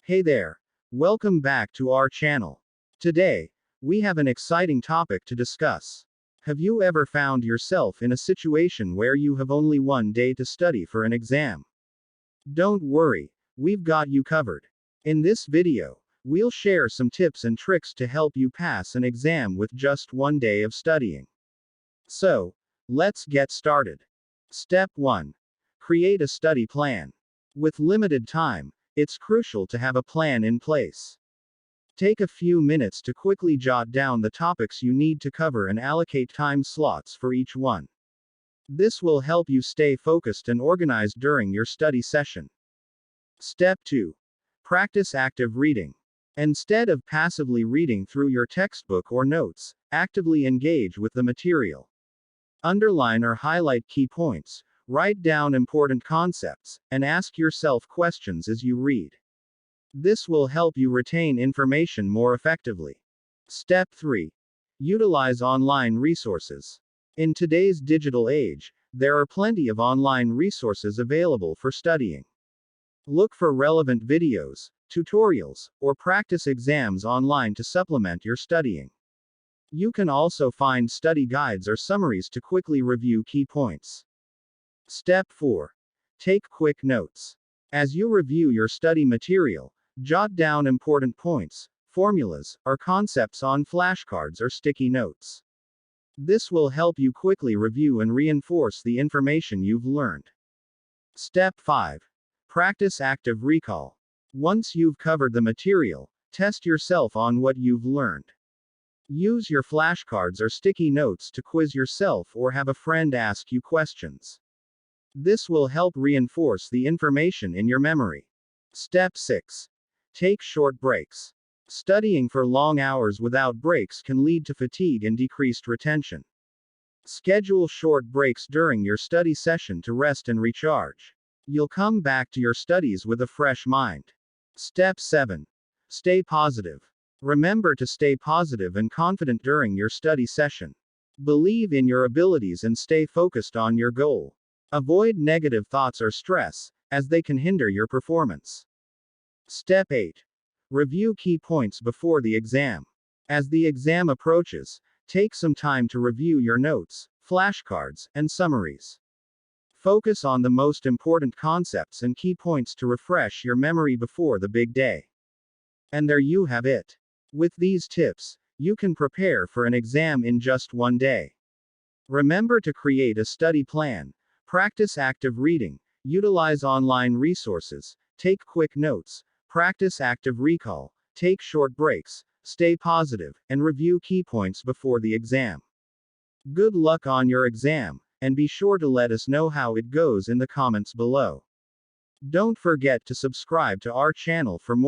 Hey there. Welcome back to our channel. Today, we have an exciting topic to discuss. Have you ever found yourself in a situation where you have only one day to study for an exam? Don't worry, we've got you covered. In this video, we'll share some tips and tricks to help you pass an exam with just one day of studying. So, let's get started. Step 1. Create a study plan. With limited time, it's crucial to have a plan in place. Take a few minutes to quickly jot down the topics you need to cover and allocate time slots for each one. This will help you stay focused and organized during your study session. Step 2. Practice active reading. Instead of passively reading through your textbook or notes, actively engage with the material. Underline or highlight key points, write down important concepts, and ask yourself questions as you read. This will help you retain information more effectively. Step 3. Utilize online resources. In today's digital age, there are plenty of online resources available for studying. Look for relevant videos, tutorials, or practice exams online to supplement your studying. You can also find study guides or summaries to quickly review key points. Step 4. Take quick notes. As you review your study material, jot down important points, formulas, or concepts on flashcards or sticky notes. This will help you quickly review and reinforce the information you've learned. Step 5. Practice active recall. Once you've covered the material, test yourself on what you've learned. Use your flashcards or sticky notes to quiz yourself or have a friend ask you questions. This will help reinforce the information in your memory. Step 6. Take short breaks. Studying for long hours without breaks can lead to fatigue and decreased retention. Schedule short breaks during your study session to rest and recharge. You'll come back to your studies with a fresh mind. Step 7. Stay positive. Remember to stay positive and confident during your study session. Believe in your abilities and stay focused on your goal. Avoid negative thoughts or stress, as they can hinder your performance. Step 8. Review key points before the exam. As the exam approaches, take some time to review your notes, flashcards, and summaries. Focus on the most important concepts and key points to refresh your memory before the big day. And there you have it. With these tips, you can prepare for an exam in just one day. Remember to create a study plan. Practice active reading, utilize online resources, take quick notes, practice active recall, take short breaks, stay positive, and review key points before the exam. Good luck on your exam, and be sure to let us know how it goes in the comments below. Don't forget to subscribe to our channel for more